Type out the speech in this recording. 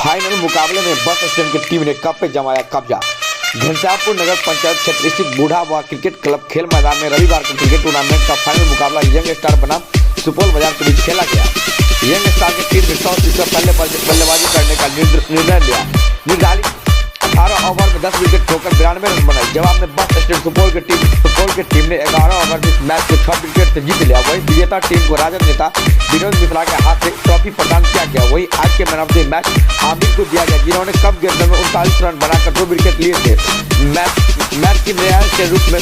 Final मुकाबले में bus stand की टीम ने कप पे जमाया कब्जा। घनश्यामपुर नगर पंचायत क्षेत्र स्थित बूढ़ा क्रिकेट क्लब खेल मैदान में रविवार को क्रिकेट टूर्नामेंट का फाइनल मुकाबला यंग स्टार बनाम सुपौल बाजार के बीच खेला गया। यंग स्टार की टीम ने टॉस जीतकर पहले बल्लेबाजी करने का निर्णय लिया। निर्धारित 18 ओवर में 10 विकेट खोकर 92 रन बनाए। जवाब में बस स्टैंड सुपौल की टीम ने 11 ओवर में इस मैच को 6 विकेट से जीत लिया। वही विजेता टीम को राजद नेता विनोद मिश्रा के हाथ से ट्रॉफी प्रदान किया गया। वही आज के man of the match Aamir को दिया गया, जिन्होंने कम गेंद में 39 रन बनाकर 2 विकेट लिए थे। मैच की न्याय के रूप में